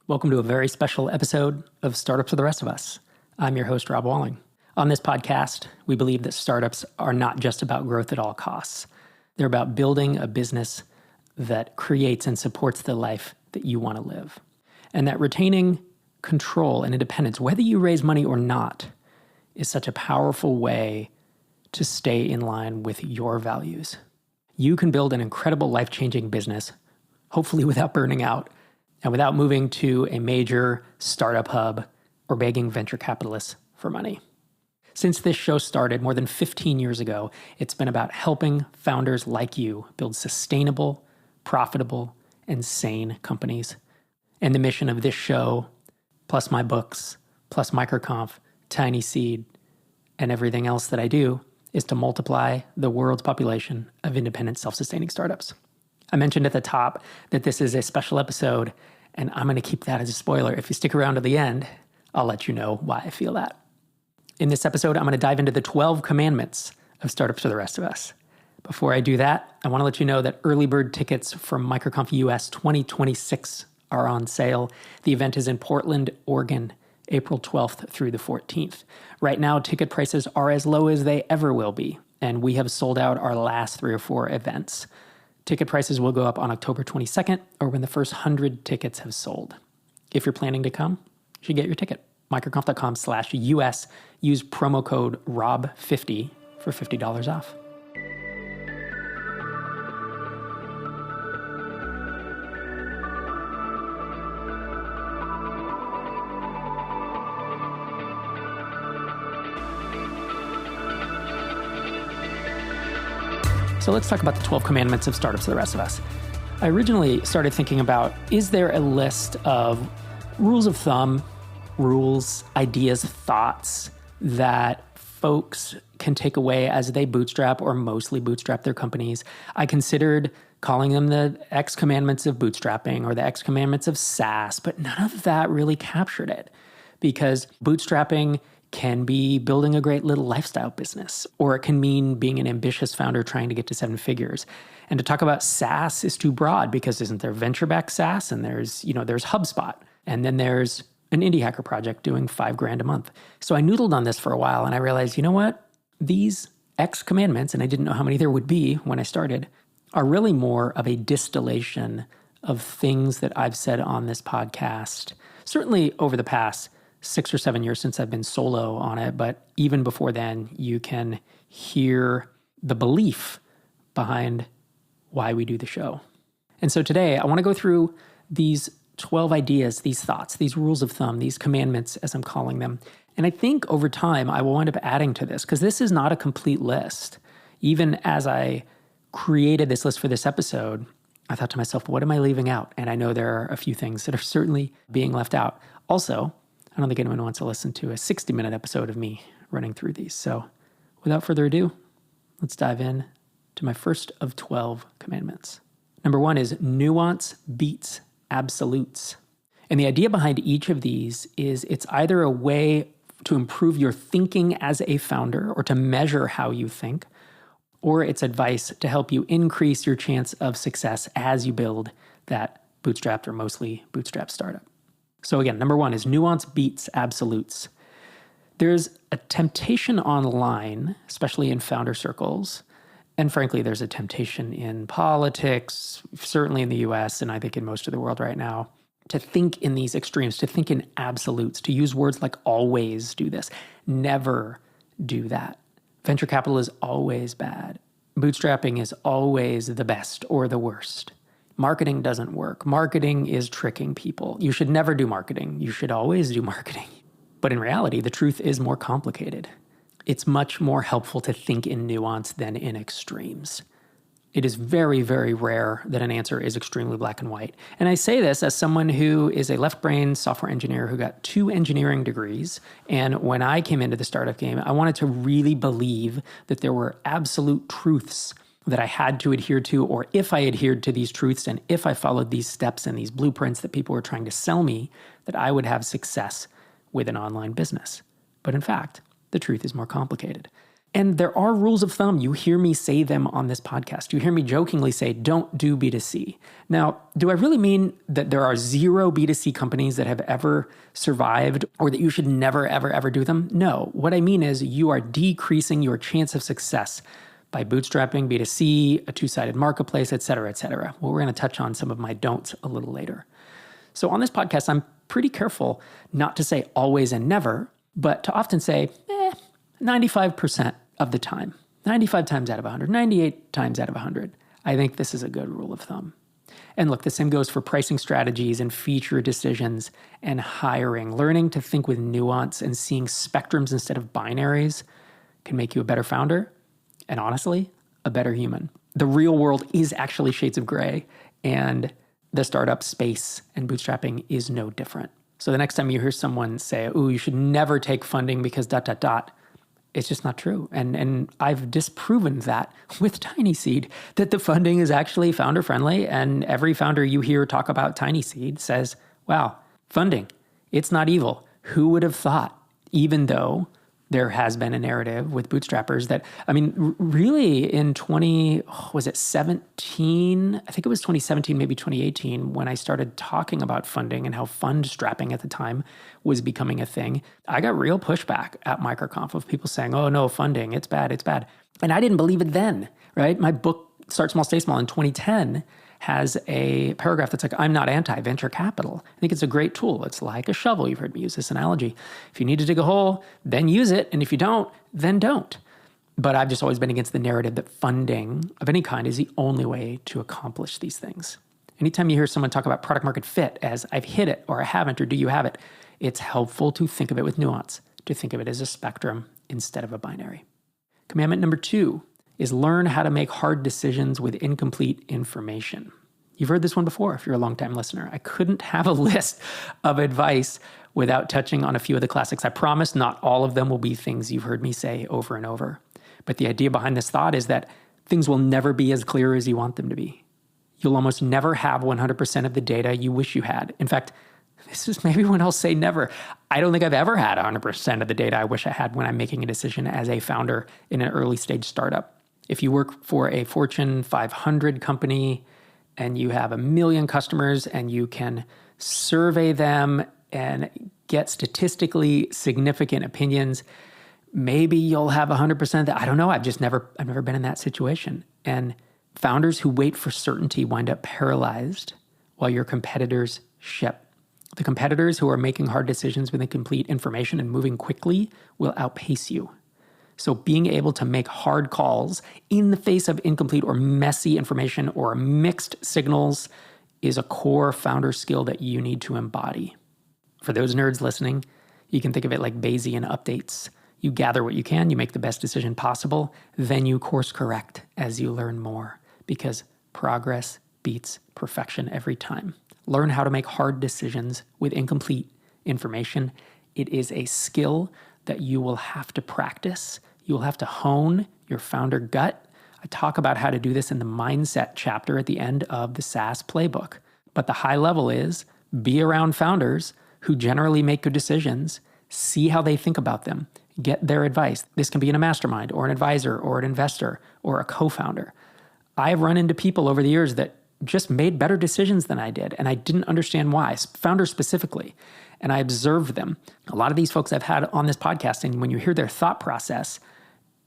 Welcome to a very special episode of Startups for the Rest of Us. I'm your host, Rob Walling. On this podcast, we believe that startups are not just about growth at all costs. They're about building a business that creates and supports the life that you want to live. And that retaining control and independence, whether you raise money or not, is such a powerful way to stay in line with your values. You can build an incredible life-changing business, hopefully without burning out, and without moving to a major startup hub or begging venture capitalists for money. Since this show started more than 15 years ago, it's been about helping founders like you build sustainable, profitable, and sane companies. And the mission of this show, plus my books, plus MicroConf, Tiny Seed, and everything else that I do, is to multiply the world's population of independent, self-sustaining startups. I mentioned at the top that this is a special episode, and I'm going to keep that as a spoiler. If you stick around to the end, I'll let you know why I feel that. In this episode, I'm going to dive into the 12 commandments of startups for the rest of us. Before I do that, I want to let you know that early bird tickets for MicroConf US 2026 are on sale. The event is in Portland, Oregon, April 12th through the 14th. Right now, ticket prices are as low as they ever will be, and we have sold out our last 3 or 4 events. Ticket prices will go up on October 22nd or when the first 100 tickets have sold. If you're planning to come, you should get your ticket. microconf.com/US. Use promo code ROB50 for $50 off. So let's talk about the 12 commandments of startups for the rest of us. I originally started thinking about, is there a list of rules of thumb, rules, ideas, thoughts that folks can take away as they bootstrap or mostly bootstrap their companies? I considered calling them the X commandments of bootstrapping or the X commandments of SaaS, but none of that really captured it, because bootstrapping can be building a great little lifestyle business, or it can mean being an ambitious founder trying to get to 7 figures. And to talk about SaaS is too broad, because isn't there venture-backed SaaS, and there's HubSpot, and then there's an indie hacker project doing $5,000 a month. So I noodled on this for a while, and I realized, you know what? These X commandments, and I didn't know how many there would be when I started, are really more of a distillation of things that I've said on this podcast, certainly over the past 6 or 7 years since I've been solo on it. But even before then, you can hear the belief behind why we do the show. And so today, I want to go through these 12 ideas, these thoughts, these rules of thumb, these commandments, as I'm calling them. And I think over time, I will wind up adding to this, because this is not a complete list. Even as I created this list for this episode, I thought to myself, what am I leaving out? And I know there are a few things that are certainly being left out. Also, I don't think anyone wants to listen to a 60-minute episode of me running through these. So without further ado, let's dive in to my first of 12 commandments. Number 1 is nuance beats absolutes. And the idea behind each of these is it's either a way to improve your thinking as a founder or to measure how you think, or it's advice to help you increase your chance of success as you build that bootstrapped or mostly bootstrapped startup. So again, number 1 is nuance beats absolutes. There's a temptation online, especially in founder circles, and frankly, there's a temptation in politics, certainly in the US, and I think in most of the world right now, to think in these extremes, to think in absolutes, to use words like always do this, never do that. Venture capital is always bad. Bootstrapping is always the best or the worst. Marketing doesn't work. Marketing is tricking people. You should never do marketing. You should always do marketing. But in reality, the truth is more complicated. It's much more helpful to think in nuance than in extremes. It is very, very rare that an answer is extremely black and white. And I say this as someone who is a left-brain software engineer who got 2 engineering degrees. And when I came into the startup game, I wanted to really believe that there were absolute truths that I had to adhere to, or if I adhered to these truths and if I followed these steps and these blueprints that people were trying to sell me, that I would have success with an online business. But in fact, the truth is more complicated. And there are rules of thumb. You hear me say them on this podcast. You hear me jokingly say, don't do B2C. Now, do I really mean that there are 0 B2C companies that have ever survived or that you should never, ever, ever do them? No. What I mean is you are decreasing your chance of success by bootstrapping B2C, a two-sided marketplace, et cetera, et cetera. Well, we're going to touch on some of my don'ts a little later. So on this podcast, I'm pretty careful not to say always and never, but to often say, 95% of the time, 95 times out of 100, 98 times out of 100. I think this is a good rule of thumb. And look, the same goes for pricing strategies and feature decisions and hiring. Learning to think with nuance and seeing spectrums instead of binaries can make you a better founder and honestly, a better human. The real world is actually shades of gray, and the startup space and bootstrapping is no different. So the next time you hear someone say, "Ooh, you should never take funding because ... it's just not true. And I've disproven that with TinySeed, that the funding is actually founder friendly. And every founder you hear talk about TinySeed says, wow, funding, it's not evil. Who would have thought? Even though there has been a narrative with bootstrappers that, really in 2017, I think it was 2017, maybe 2018, when I started talking about funding and how fund strapping at the time was becoming a thing, I got real pushback at MicroConf of people saying, oh no, funding, it's bad, it's bad. And I didn't believe it then, right? My book, Start Small, Stay Small, in 2010 has a paragraph that's like, I'm not anti-venture capital. I think it's a great tool. It's like a shovel. You've heard me use this analogy. If you need to dig a hole, then use it. And if you don't, then don't. But I've just always been against the narrative that funding of any kind is the only way to accomplish these things. Anytime you hear someone talk about product market fit as I've hit it or I haven't or do you have it, it's helpful to think of it with nuance, to think of it as a spectrum instead of a binary. Commandment number 2 is learn how to make hard decisions with incomplete information. You've heard this one before if you're a longtime listener. I couldn't have a list of advice without touching on a few of the classics. I promise not all of them will be things you've heard me say over and over. But the idea behind this thought is that things will never be as clear as you want them to be. You'll almost never have 100% of the data you wish you had. In fact, this is maybe when I'll say never. I don't think I've ever had 100% of the data I wish I had when I'm making a decision as a founder in an early stage startup. If you work for a Fortune 500 company and you have 1 million customers and you can survey them and get statistically significant opinions, maybe you'll have 100% of that. I don't know. I've never been in that situation. And founders who wait for certainty wind up paralyzed while your competitors ship. The competitors who are making hard decisions with incomplete information and moving quickly will outpace you. So being able to make hard calls in the face of incomplete or messy information or mixed signals is a core founder skill that you need to embody. For those nerds listening, you can think of it like Bayesian updates. You gather what you can, you make the best decision possible, then you course correct as you learn more, because progress beats perfection every time. Learn how to make hard decisions with incomplete information. It is a skill that you will have to practice. You will have to hone your founder gut. I talk about how to do this in the mindset chapter at the end of the SaaS playbook. But the high level is be around founders who generally make good decisions, see how they think about them, get their advice. This can be in a mastermind or an advisor or an investor or a co-founder. I've run into people over the years that just made better decisions than I did, and I didn't understand why, founders specifically. And I observed them. A lot of these folks I've had on this podcast, and when you hear their thought process,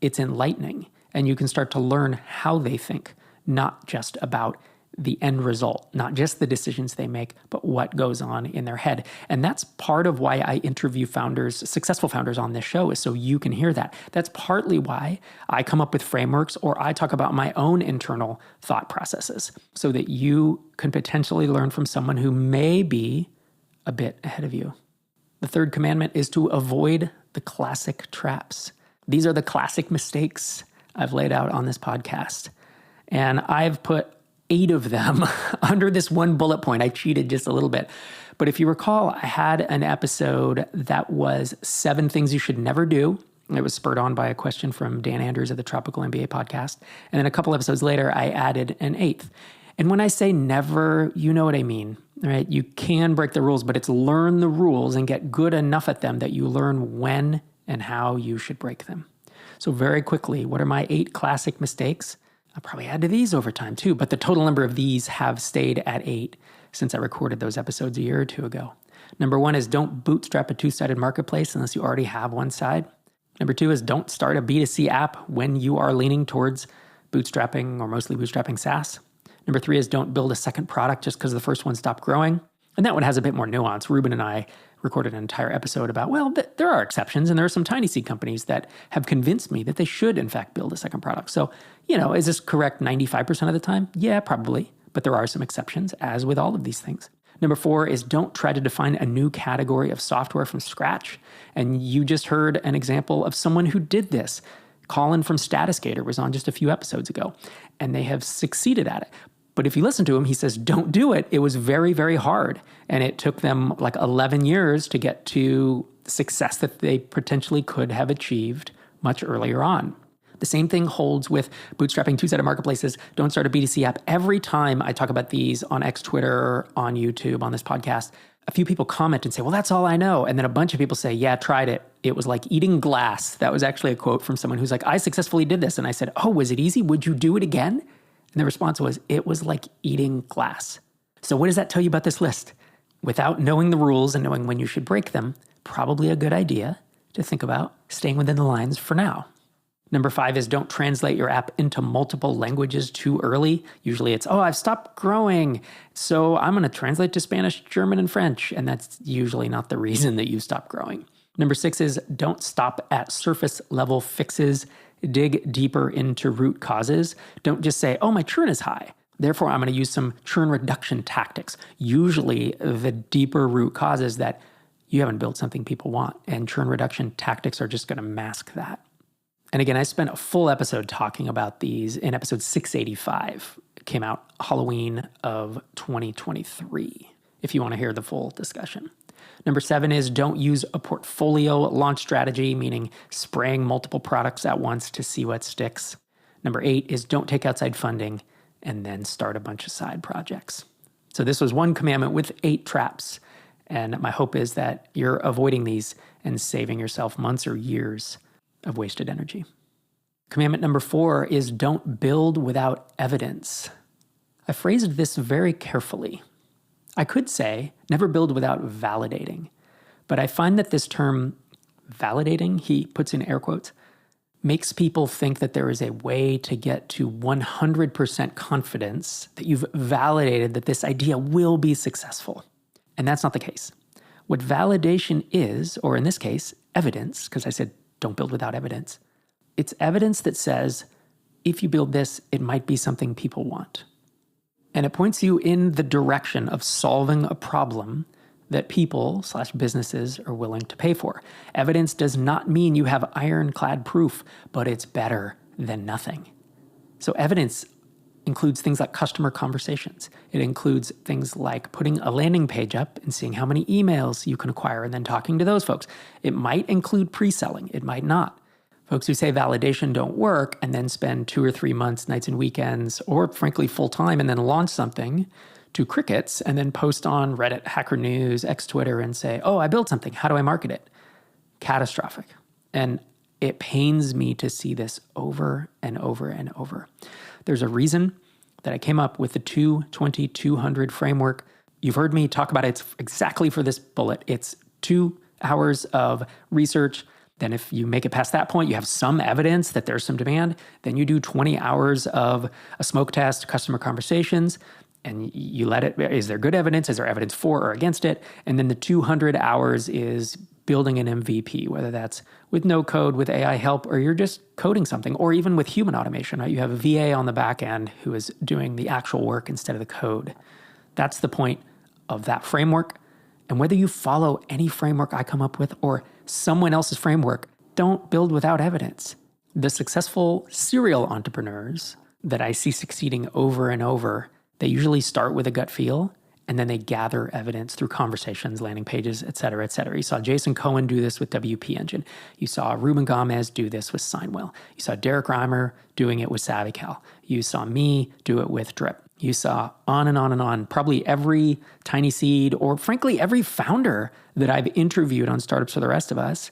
it's enlightening. And you can start to learn how they think, not just about the end result, not just the decisions they make, but what goes on in their head. And that's part of why I interview founders, successful founders on this show, is so you can hear that. That's partly why I come up with frameworks or I talk about my own internal thought processes so that you can potentially learn from someone who may be a bit ahead of you. The third commandment is to avoid the classic traps. These are the classic mistakes I've laid out on this podcast. And I've put 8 of them under this one bullet point. I cheated just a little bit. But if you recall, I had an episode that was 7 things you should never do. It was spurred on by a question from Dan Andrews of the Tropical MBA podcast. And then a couple episodes later, I added an 8th. And when I say never, you know what I mean, right? You can break the rules, but it's learn the rules and get good enough at them that you learn when and how you should break them. So very quickly, what are my 8 classic mistakes? I'll probably add to these over time too, but the total number of these have stayed at 8 since I recorded those episodes a year or two ago. Number 1 is don't bootstrap a two-sided marketplace unless you already have one side. Number 2 is don't start a B2C app when you are leaning towards bootstrapping or mostly bootstrapping SaaS. Number 3 is don't build a second product just because the first one stopped growing. And that one has a bit more nuance. Ruben and I recorded an entire episode about, well, there are exceptions, and there are some tiny seed companies that have convinced me that they should, in fact, build a second product. So, is this correct 95% of the time? Yeah, probably. But there are some exceptions, as with all of these things. Number 4 is don't try to define a new category of software from scratch. And you just heard an example of someone who did this. Colin from Statusgator was on just a few episodes ago, and they have succeeded at it. But if you listen to him, he says, don't do it. It was very, very hard. And it took them like 11 years to get to success that they potentially could have achieved much earlier on. The same thing holds with bootstrapping two-sided marketplaces. Don't start a B2C app. Every time I talk about these on X, Twitter, on YouTube, on this podcast, a few people comment and say, well, that's all I know. And then a bunch of people say, yeah, tried it. It was like eating glass. That was actually a quote from someone who's like, I successfully did this. And I said, oh, was it easy? Would you do it again? And the response was, it was like eating glass. So what does that tell you about this list? Without knowing the rules and knowing when you should break them, probably a good idea to think about staying within the lines for now. Number 5 is don't translate your app into multiple languages too early. Usually it's, I've stopped growing, so I'm going to translate to Spanish, German, and French. And that's usually not the reason that you stop growing. Number 6 is don't stop at surface level fixes. Dig deeper into root causes. Don't just say, my churn is high, therefore I'm going to use some churn reduction tactics. Usually the deeper root cause is that you haven't built something people want, and churn reduction tactics are just going to mask that. And again, I spent a full episode talking about these in episode 685. It came out Halloween of 2023, if you want to hear the full discussion. Number 7 is don't use a portfolio launch strategy, meaning spraying multiple products at once to see what sticks. Number 8 is don't take outside funding and then start a bunch of side projects. So this was one commandment with 8 traps. And my hope is that you're avoiding these and saving yourself months or years of wasted energy. Commandment number 4 is don't build without evidence. I phrased this very carefully. I could say never build without validating, but I find that this term validating, he puts in air quotes, makes people think that there is a way to get to 100% confidence that you've validated that this idea will be successful. And that's not the case. What validation is, or in this case, evidence, because I said don't build without evidence, it's evidence that says, if you build this, it might be something people want. And it points you in the direction of solving a problem that people/businesses are willing to pay for. Evidence does not mean you have ironclad proof, but it's better than nothing. So evidence includes things like customer conversations. It includes things like putting a landing page up and seeing how many emails you can acquire and then talking to those folks. It might include pre-selling. It might not. Folks who say validation don't work and then spend 2 or 3 months, nights and weekends, or frankly full-time, and then launch something to crickets and then post on Reddit, Hacker News, X Twitter and say, I built something. How do I market it? Catastrophic. And it pains me to see this over and over and over. There's a reason that I came up with the 2-20-200 framework. You've heard me talk about it. It's exactly for this bullet. It's 2 hours of research. Then if you make it past that point, you have some evidence that there's some demand. Then you do 20 hours of a smoke test, customer conversations, and you let it, is there good evidence? Is there evidence for or against it? And then the 200 hours is building an MVP, whether that's with no code, with AI help, or you're just coding something, or even with human automation, right? You have a VA on the back end who is doing the actual work instead of the code. That's the point of that framework. And whether you follow any framework I come up with or someone else's framework, don't build without evidence. The successful serial entrepreneurs that I see succeeding over and over, they usually start with a gut feel, and then they gather evidence through conversations, landing pages, et cetera, et cetera. You saw Jason Cohen do this with WP Engine. You saw Ruben Gomez do this with Signwell. You saw Derek Reimer doing it with SavvyCal. You saw me do it with Drip. You saw on and on and on. Probably every tiny seed, or frankly, every founder that I've interviewed on Startups for the Rest of Us,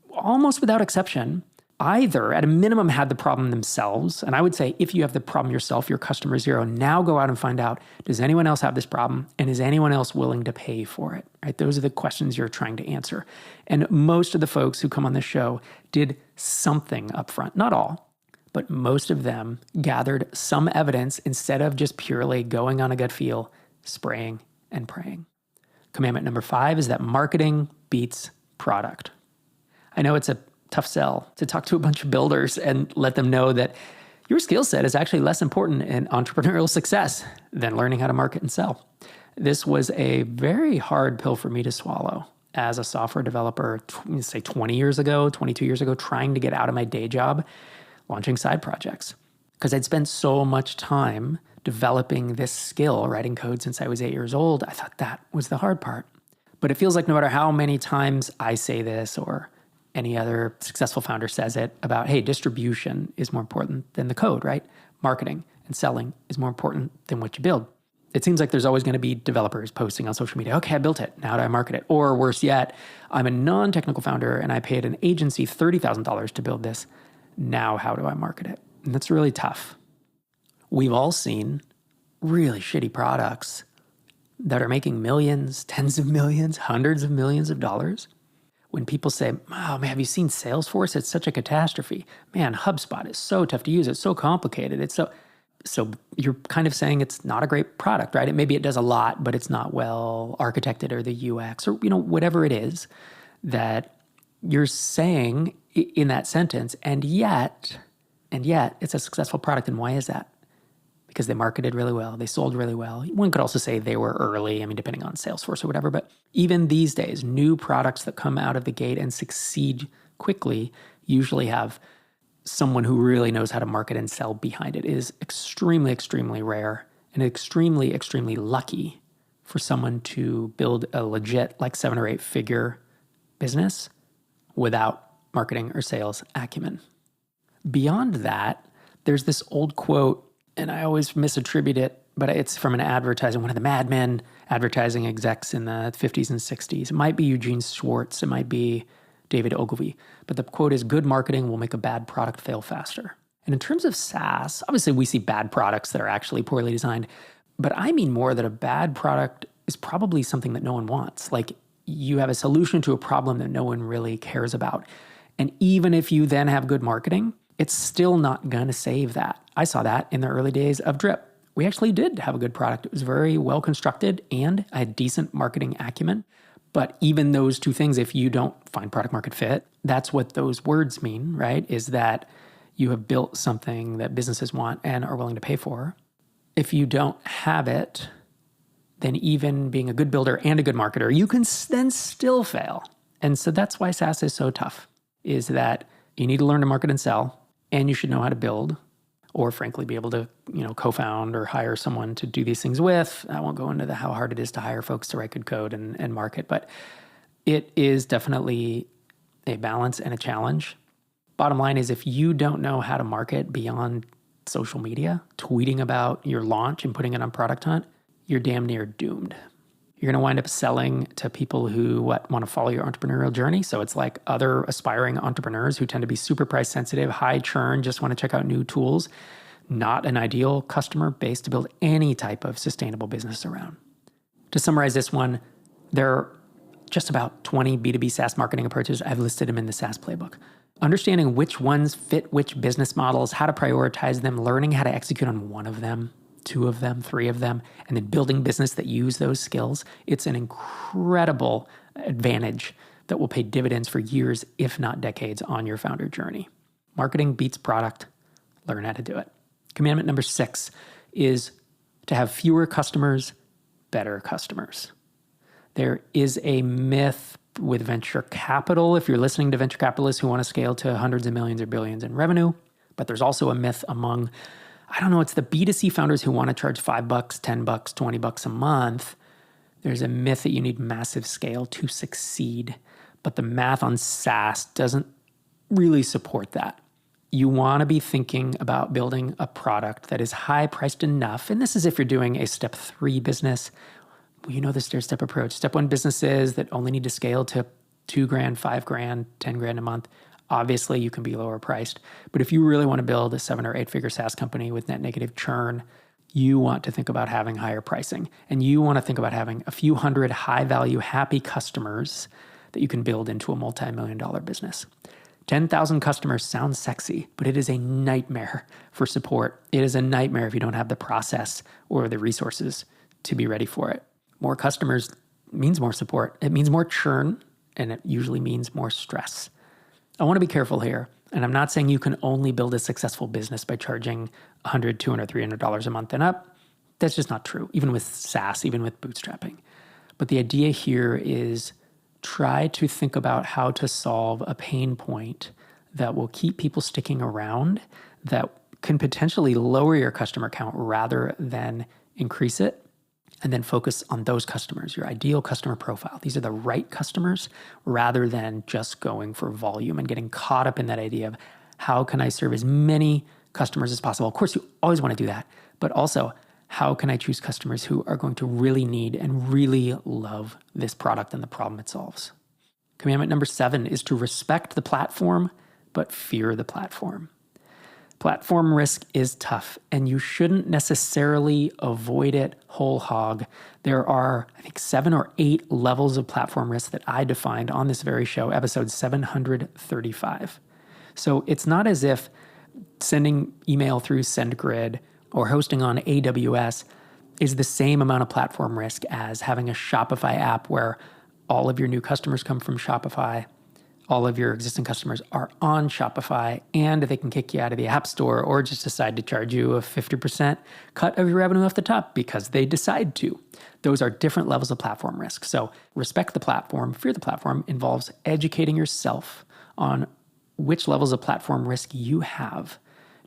almost without exception, either at a minimum had the problem themselves. And I would say if you have the problem yourself, you're customer zero. Now go out and find out, does anyone else have this problem? And is anyone else willing to pay for it? Right? Those are the questions you're trying to answer. And most of the folks who come on this show did something upfront. Not all, but most of them gathered some evidence instead of just purely going on a gut feel, spraying and praying. Commandment number 5 is that marketing beats product. I know it's a tough sell to talk to a bunch of builders and let them know that your skill set is actually less important in entrepreneurial success than learning how to market and sell. This was a very hard pill for me to swallow as a software developer, say 20 years ago, 22 years ago, trying to get out of my day job, launching side projects. Because I'd spent so much time developing this skill, writing code since I was 8 years old. I thought that was the hard part. But it feels like no matter how many times I say this or any other successful founder says it about, hey, distribution is more important than the code, right? Marketing and selling is more important than what you build. It seems like there's always going to be developers posting on social media, okay, I built it, now how do I market it? Or worse yet, I'm a non-technical founder and I paid an agency $30,000 to build this. Now how do I market it? And that's really tough. We've all seen really shitty products that are making millions, tens of millions, hundreds of millions of dollars. When people say, oh man, have you seen Salesforce? It's such a catastrophe. Man, HubSpot is so tough to use. It's so complicated. So you're kind of saying it's not a great product, right? Maybe it does a lot, but it's not well architected, or the UX, or whatever it is that you're saying in that sentence. And yet it's a successful product. And why is that? Because they marketed really well. They sold really well. One could also say they were early, depending on Salesforce or whatever. But even these days, new products that come out of the gate and succeed quickly usually have someone who really knows how to market and sell behind it. It is extremely, extremely rare and extremely, extremely lucky for someone to build a legit 7 or 8 figure business without marketing or sales acumen. Beyond that, there's this old quote, and I always misattribute it, but it's from an advertiser, one of the Mad Men advertising execs in the 50s and 60s. It might be Eugene Schwartz. It might be David Ogilvy. But the quote is, good marketing will make a bad product fail faster. And in terms of SaaS, obviously we see bad products that are actually poorly designed. But I mean more that a bad product is probably something that no one wants. Like you have a solution to a problem that no one really cares about. And even if you then have good marketing, it's still not going to save that. I saw that in the early days of Drip. We actually did have a good product. It was very well constructed and I had decent marketing acumen. But even those two things, if you don't find product market fit, that's what those words mean, right? Is that you have built something that businesses want and are willing to pay for. If you don't have it, then even being a good builder and a good marketer, you can then still fail. And so that's why SaaS is so tough, is that you need to learn to market and sell, and you should know how to build, or frankly, be able to, co-found or hire someone to do these things with. I won't go into how hard it is to hire folks to write good code and market, but it is definitely a balance and a challenge. Bottom line is, if you don't know how to market beyond social media, tweeting about your launch and putting it on Product Hunt, you're damn near doomed. You're going to wind up selling to people who want to follow your entrepreneurial journey. So it's like other aspiring entrepreneurs who tend to be super price sensitive, high churn, just want to check out new tools. Not an ideal customer base to build any type of sustainable business around. To summarize this one, there are just about 20 B2B SaaS marketing approaches. I've listed them in the SaaS playbook. Understanding which ones fit which business models, how to prioritize them, learning how to execute on one of them, 2 of them, 3 of them, and then building business that use those skills. It's an incredible advantage that will pay dividends for years, if not decades, on your founder journey. Marketing beats product. Learn how to do it. Commandment number 6 is to have fewer customers, better customers. There is a myth with venture capital, if you're listening to venture capitalists who want to scale to hundreds of millions or billions in revenue, but there's also a myth among it's the B2C founders who want to charge $5, $10, $20 a month. There's a myth that you need massive scale to succeed, but the math on SaaS doesn't really support that. You want to be thinking about building a product that is high priced enough. And this is if you're doing a step 3 business. The stair-step approach. Step 1 businesses that only need to scale to $2,000, $5,000, $10,000 a month Obviously, you can be lower priced, but if you really want to build a 7 or 8 figure SaaS company with net negative churn, you want to think about having higher pricing, and you want to think about having a few hundred high value, happy customers that you can build into a multi-million-dollar business. 10,000 customers sounds sexy, but it is a nightmare for support. It is a nightmare if you don't have the process or the resources to be ready for it. More customers means more support. It means more churn, and it usually means more stress. I want to be careful here, and I'm not saying you can only build a successful business by charging $100, $200, $300 a month and up. That's just not true, even with SaaS, even with bootstrapping. But the idea here is try to think about how to solve a pain point that will keep people sticking around, that can potentially lower your customer count rather than increase it, and then focus on those customers, your ideal customer profile. These are the right customers rather than just going for volume and getting caught up in that idea of how can I serve as many customers as possible. Of course, you always want to do that, but also how can I choose customers who are going to really need and really love this product and the problem it solves? Commandment number 7 is to respect the platform, but fear the platform. Platform risk is tough, and you shouldn't necessarily avoid it whole hog. There are, I think, 7 or 8 levels of platform risk that I defined on this very show, episode 735. So it's not as if sending email through SendGrid or hosting on AWS is the same amount of platform risk as having a Shopify app where all of your new customers come from Shopify, all of your existing customers are on Shopify, and they can kick you out of the App Store or just decide to charge you a 50% cut of your revenue off the top because they decide to. Those are different levels of platform risk. So respect the platform, fear the platform involves educating yourself on which levels of platform risk you have.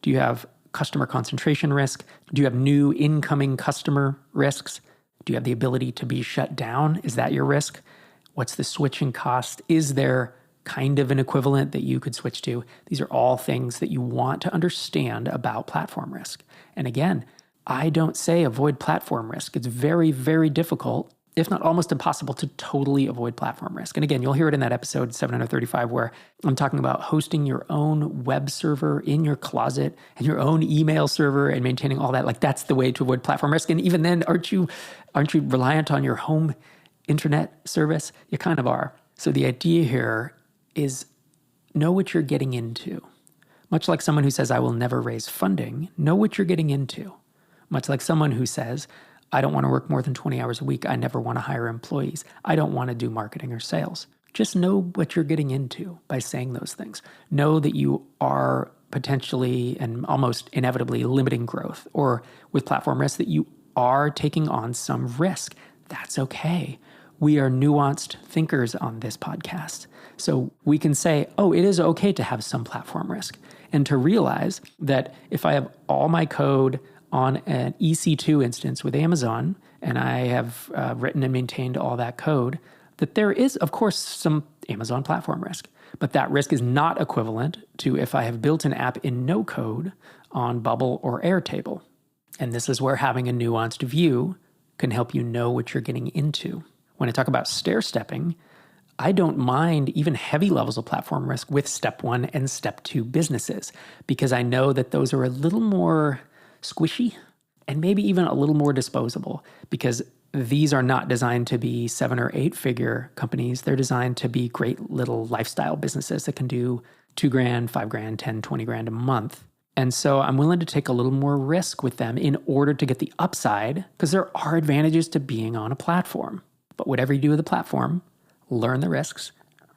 Do you have customer concentration risk? Do you have new incoming customer risks? Do you have the ability to be shut down? Is that your risk? What's the switching cost? Is there kind of an equivalent that you could switch to? These are all things that you want to understand about platform risk. And again, I don't say avoid platform risk. It's very, very difficult, if not almost impossible, to totally avoid platform risk. And again, you'll hear it in that episode 735 where I'm talking about hosting your own web server in your closet and your own email server and maintaining all that. Like that's the way to avoid platform risk. And even then, aren't you reliant on your home internet service? You kind of are. So the idea here is know what you're getting into. Much like someone who says, I will never raise funding, know what you're getting into. Much like someone who says, I don't want to work more than 20 hours a week. I never want to hire employees. I don't want to do marketing or sales. Just know what you're getting into by saying those things. Know that you are potentially and almost inevitably limiting growth, or with platform risk that you are taking on some risk. That's okay. We are nuanced thinkers on this podcast. So we can say, oh, it is okay to have some platform risk, and to realize that if I have all my code on an EC2 instance with Amazon, and I have written and maintained all that code, that there is, of course, some Amazon platform risk. But that risk is not equivalent to if I have built an app in no code on Bubble or Airtable. And this is where having a nuanced view can help you know what you're getting into. When I talk about stair-stepping, I don't mind even heavy levels of platform risk with step 1 and step 2 businesses, because I know that those are a little more squishy and maybe even a little more disposable, because these are not designed to be 7 or 8 figure companies. They're designed to be great little lifestyle businesses that can do $2,000, $5,000, $10,000, $20,000 a month. And so I'm willing to take a little more risk with them in order to get the upside, because there are advantages to being on a platform. But whatever you do with the platform, learn the risks,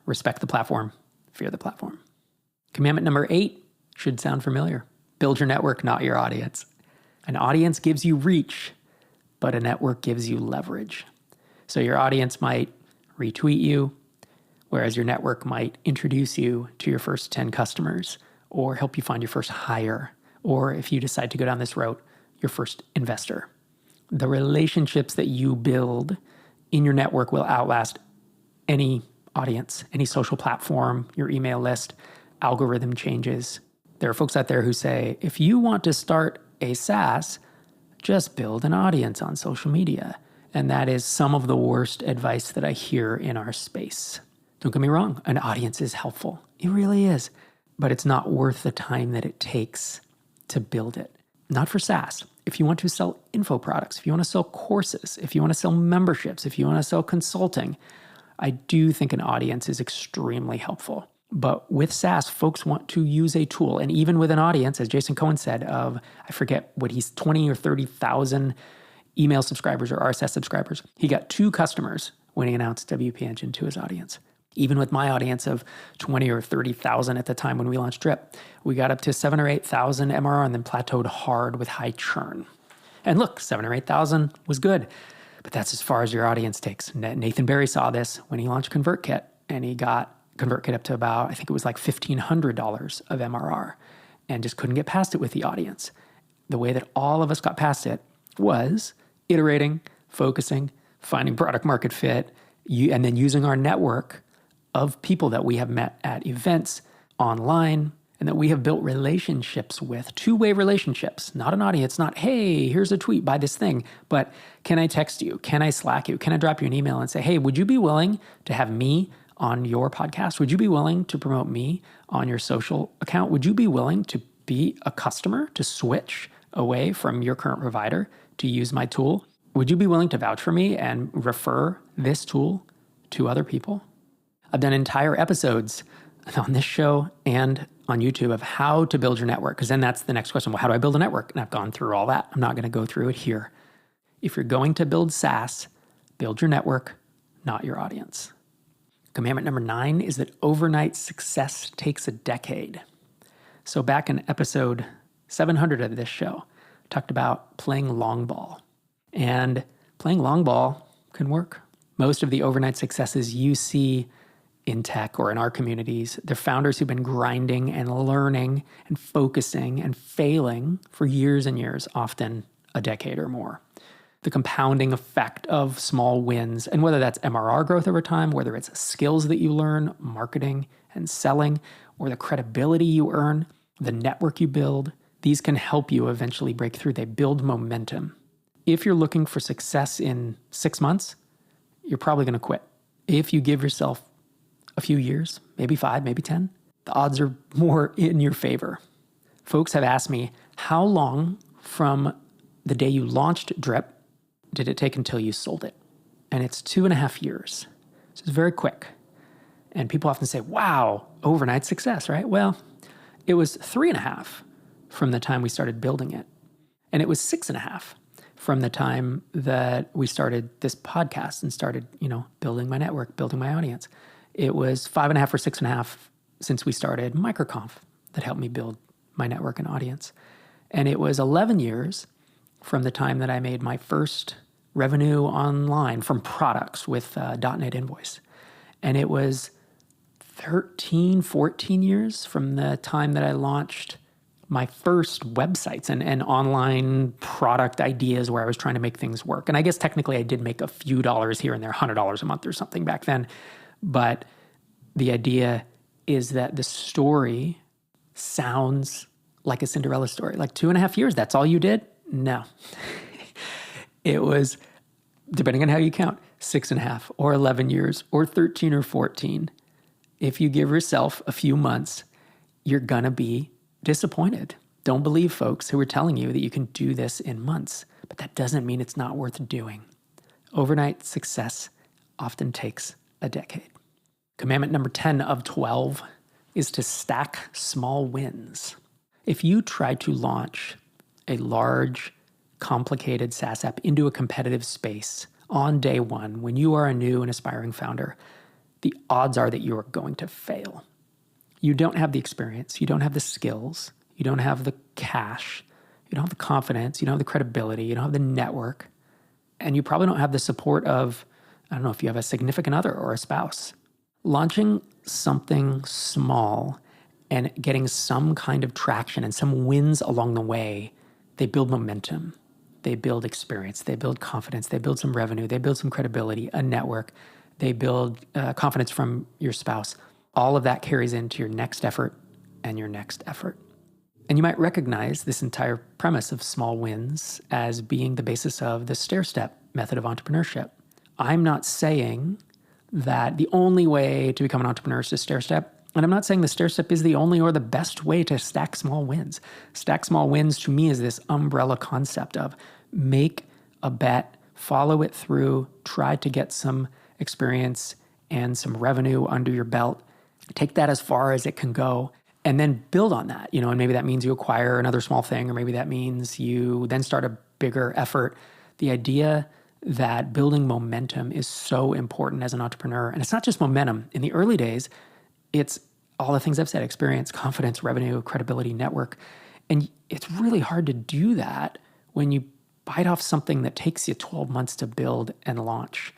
respect the platform, fear the platform. Commandment number 8 should sound familiar. Build your network, not your audience. An audience gives you reach, but a network gives you leverage. So your audience might retweet you, whereas your network might introduce you to your first 10 customers or help you find your first hire, or if you decide to go down this route, your first investor. The relationships that you build in your network will outlast any audience, any social platform, your email list, algorithm changes. There are folks out there who say, if you want to start a SaaS, just build an audience on social media. And that is some of the worst advice that I hear in our space. Don't get me wrong, an audience is helpful. It really is. But it's not worth the time that it takes to build it. Not for SaaS. If you want to sell info products, if you want to sell courses, if you want to sell memberships, if you want to sell consulting, I do think an audience is extremely helpful. But with SaaS, folks want to use a tool. And even with an audience, as Jason Cohen said, of, I forget what he's 20 or 30,000 email subscribers or RSS subscribers, he got 2 customers when he announced WP Engine to his audience. Even with my audience of 20 or 30,000 at the time when we launched Drip, we got up to 7,000 or 8,000 MRR and then plateaued hard with high churn. And look, 7,000 or 8,000 was good, but that's as far as your audience takes. Nathan Barry saw this when he launched ConvertKit, and he got ConvertKit up to about, I think it was like $1,500 of MRR, and just couldn't get past it with the audience. The way that all of us got past it was iterating, focusing, finding product market fit, and then using our network of people that we have met at events, online, and that we have built relationships with, 2-way relationships, not an audience, not, hey, here's a tweet, buy this thing, but can I text you? Can I Slack you? Can I drop you an email and say, hey, would you be willing to have me on your podcast? Would you be willing to promote me on your social account? Would you be willing to be a customer, to switch away from your current provider to use my tool? Would you be willing to vouch for me and refer this tool to other people? I've done entire episodes on this show and on YouTube of how to build your network, because then that's the next question. Well, how do I build a network? And I've gone through all that. I'm not going to go through it here. If you're going to build SaaS, build your network, not your audience. Commandment number 9 is that overnight success takes a decade. So back in episode 700 of this show, I talked about playing long ball. And playing long ball can work. Most of the overnight successes you see in tech or in our communities, they're founders who've been grinding and learning and focusing and failing for years and years, often a decade or more. The compounding effect of small wins, and whether that's MRR growth over time, whether it's skills that you learn, marketing and selling, or the credibility you earn, the network you build, these can help you eventually break through. They build momentum. If you're looking for success in 6 months, you're probably going to quit. If you give yourself a few years, maybe 5, maybe 10, the odds are more in your favor. Folks have asked me, how long from the day you launched Drip did it take until you sold it? And it's 2.5 years. So it's very quick. And people often say, wow, overnight success, right? Well, it was 3.5 from the time we started building it. And it was 6.5 from the time that we started this podcast and started, building my network, building my audience. It was 5.5 or 6.5 since we started MicroConf that helped me build my network and audience. And it was 11 years from the time that I made my first revenue online from products with .NET Invoice. And it was 13, 14 years from the time that I launched my first websites and online product ideas where I was trying to make things work. And I guess technically I did make a few dollars here and there, $100 a month or something back then. But the idea is that the story sounds like a Cinderella story. Like 2.5 years, that's all you did? No. It was, depending on how you count, 6.5 or 11 years or 13 or 14. If you give yourself a few months, you're going to be disappointed. Don't believe folks who are telling you that you can do this in months, but that doesn't mean it's not worth doing. Overnight success often takes a decade. Commandment number 10 of 12 is to stack small wins. If you try to launch a large, complicated SaaS app into a competitive space on day one, when you are a new and aspiring founder, the odds are that you are going to fail. You don't have the experience, you don't have the skills, you don't have the cash, you don't have the confidence, you don't have the credibility, you don't have the network, and you probably don't have the support of, I don't know if you have a significant other or a spouse. Launching something small and getting some kind of traction and some wins along the way, they build momentum, they build experience, they build confidence, they build some revenue, they build some credibility, a network, they build confidence from your spouse. All of that carries into your next effort and your next effort. And you might recognize this entire premise of small wins as being the basis of the stair-step method of entrepreneurship. I'm not saying that the only way to become an entrepreneur is to stair step. And I'm not saying the stair step is the only or the best way to stack small wins. Stack small wins to me is this umbrella concept of make a bet, follow it through, try to get some experience and some revenue under your belt. Take that as far as it can go and then build on that, and maybe that means you acquire another small thing, or maybe that means you then start a bigger effort. The idea that building momentum is so important as an entrepreneur. And it's not just momentum. In the early days, it's all the things I've said: experience, confidence, revenue, credibility, network. And it's really hard to do that when you bite off something that takes you 12 months to build and launch,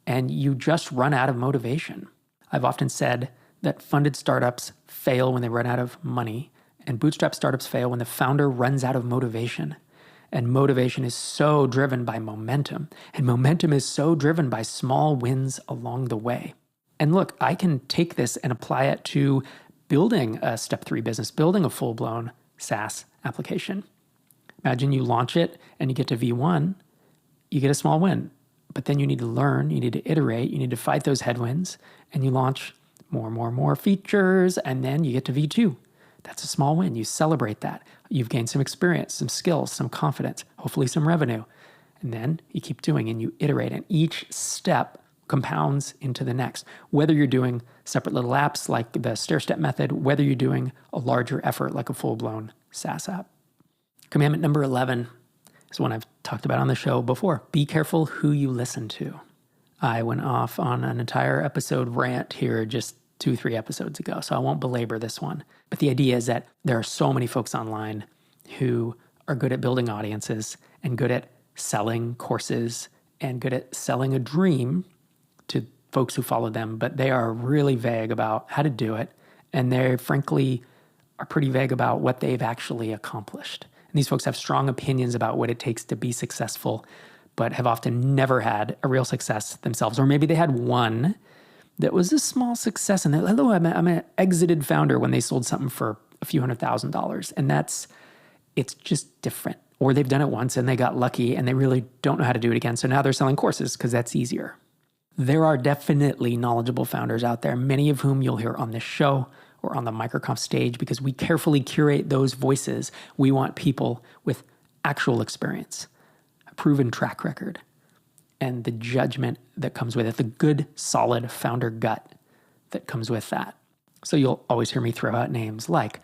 and you just run out of motivation. I've often said that funded startups fail when they run out of money, and bootstrap startups fail when the founder runs out of motivation. And motivation is so driven by momentum, and momentum is so driven by small wins along the way. And look, I can take this and apply it to building a step 3 business, building a full-blown SaaS application. Imagine you launch it and you get to V1, you get a small win, but then you need to learn, you need to iterate, you need to fight those headwinds, and you launch more features, and then you get to V2. That's a small win. You celebrate that. You've gained some experience, some skills, some confidence, hopefully some revenue. And then you keep doing and you iterate, and each step compounds into the next. Whether you're doing separate little apps like the stair-step method, whether you're doing a larger effort like a full-blown SaaS app. Commandment number 11 is one I've talked about on the show before. Be careful who you listen to. I went off on an entire episode rant here just 2-3 episodes ago, so I won't belabor this one. But the idea is that there are so many folks online who are good at building audiences and good at selling courses and good at selling a dream to folks who follow them, but they are really vague about how to do it, and they frankly are pretty vague about what they've actually accomplished. And these folks have strong opinions about what it takes to be successful, but have often never had a real success themselves. Or maybe they had one that was a small success, and they're like, "Hello, I'm an exited founder," when they sold something for a few $100,000. And it's just different. Or they've done it once and they got lucky and they really don't know how to do it again. So now they're selling courses because that's easier. There are definitely knowledgeable founders out there, many of whom you'll hear on this show or on the MicroConf stage, because we carefully curate those voices. We want people with actual experience, a proven track record, and the judgment that comes with it, the good, solid founder gut that comes with that. So you'll always hear me throw out names like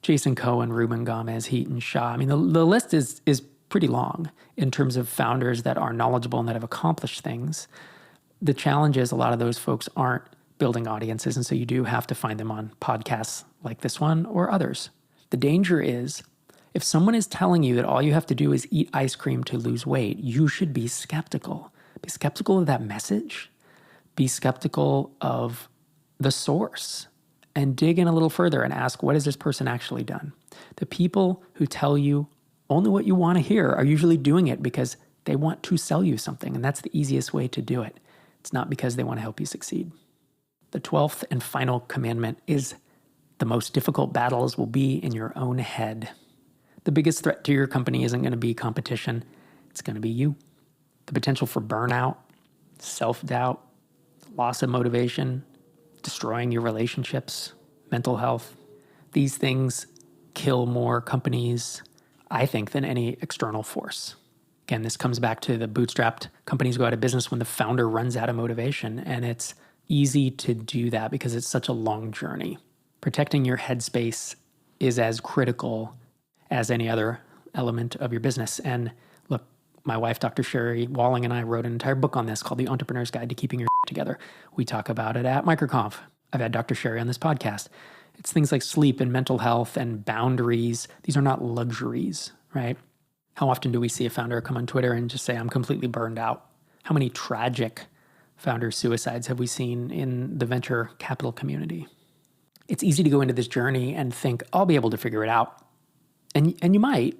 Jason Cohen, Ruben Gomez, Heaton Shah. I mean, the list is pretty long in terms of founders that are knowledgeable and that have accomplished things. The challenge is a lot of those folks aren't building audiences, and so you do have to find them on podcasts like this one or others. The danger is if someone is telling you that all you have to do is eat ice cream to lose weight, you should be skeptical. Be skeptical of that message. Be skeptical of the source and dig in a little further and ask, what has this person actually done? The people who tell you only what you want to hear are usually doing it because they want to sell you something, and that's the easiest way to do it. It's not because they want to help you succeed. The 12th and final commandment is the most difficult battles will be in your own head. The biggest threat to your company isn't going to be competition. It's going to be you. The potential for burnout, self-doubt, loss of motivation, destroying your relationships, mental health. These things kill more companies, I think, than any external force. Again, this comes back to the bootstrapped companies go out of business when the founder runs out of motivation, and it's easy to do that because it's such a long journey. Protecting your headspace is as critical as any other element of your business. And look, my wife, Dr. Sherry Walling, and I wrote an entire book on this called The Entrepreneur's Guide to Keeping Your Together. We talk about it at MicroConf. I've had Dr. Sherry on this podcast. It's things like sleep and mental health and boundaries. These are not luxuries, right? How often do we see a founder come on Twitter and just say, "I'm completely burned out"? How many tragic founder suicides have we seen in the venture capital community? It's easy to go into this journey and think, I'll be able to figure it out. And you might,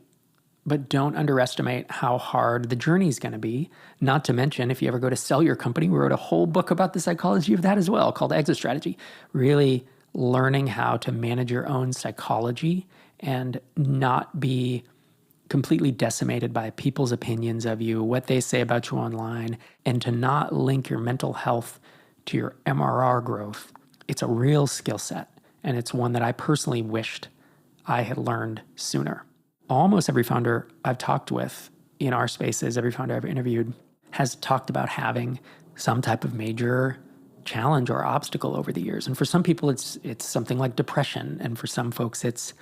but don't underestimate how hard the journey is going to be. Not to mention, if you ever go to sell your company, we wrote a whole book about the psychology of that as well, called Exit Strategy. Really learning how to manage your own psychology and not be completely decimated by people's opinions of you, what they say about you online, and to not link your mental health to your MRR growth, it's a real skill set. And it's one that I personally wished I had learned sooner. Almost every founder I've talked with in our spaces, every founder I've interviewed, has talked about having some type of major challenge or obstacle over the years. And for some people, it's something like depression. And for some folks, it's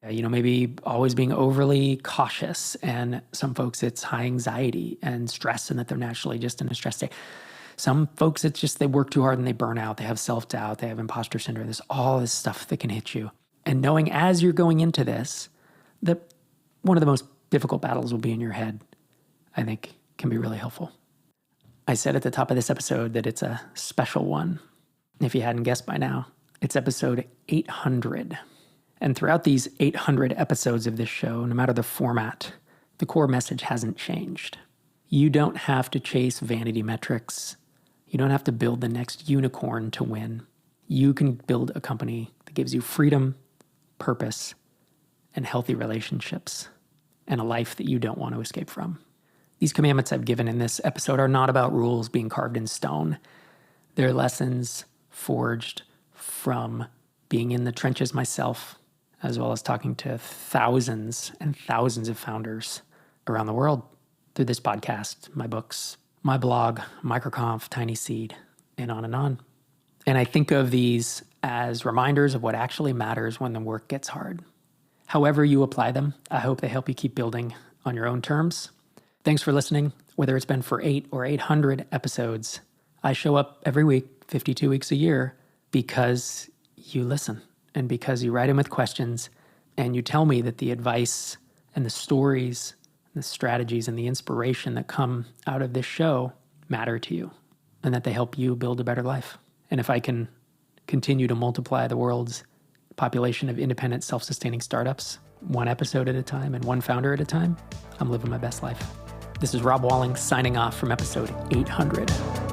maybe always being overly cautious. And some folks, it's high anxiety and stress, and that they're naturally just in a stress state. Some folks, it's just they work too hard and they burn out. They have self-doubt. They have imposter syndrome. There's all this stuff that can hit you. And knowing as you're going into this, that one of the most difficult battles will be in your head, I think can be really helpful. I said at the top of this episode that it's a special one. If you hadn't guessed by now, it's episode 800. And throughout these 800 episodes of this show, no matter the format, the core message hasn't changed. You don't have to chase vanity metrics. You don't have to build the next unicorn to win. You can build a company that gives you freedom, purpose, and healthy relationships, and a life that you don't want to escape from. These commandments I've given in this episode are not about rules being carved in stone. They're lessons forged from being in the trenches myself, as well as talking to thousands and thousands of founders around the world through this podcast, my books, my blog, MicroConf, Tiny Seed, and on and on. And I think of these as reminders of what actually matters when the work gets hard. However you apply them, I hope they help you keep building on your own terms. Thanks for listening, whether it's been for 8 or 800 episodes. I show up every week, 52 weeks a year, because you listen and because you write in with questions and you tell me that the advice and the stories, and the strategies and the inspiration that come out of this show matter to you and that they help you build a better life. And if I can continue to multiply the world's population of independent, self-sustaining startups, one episode at a time and one founder at a time, I'm living my best life. This is Rob Walling signing off from episode 800.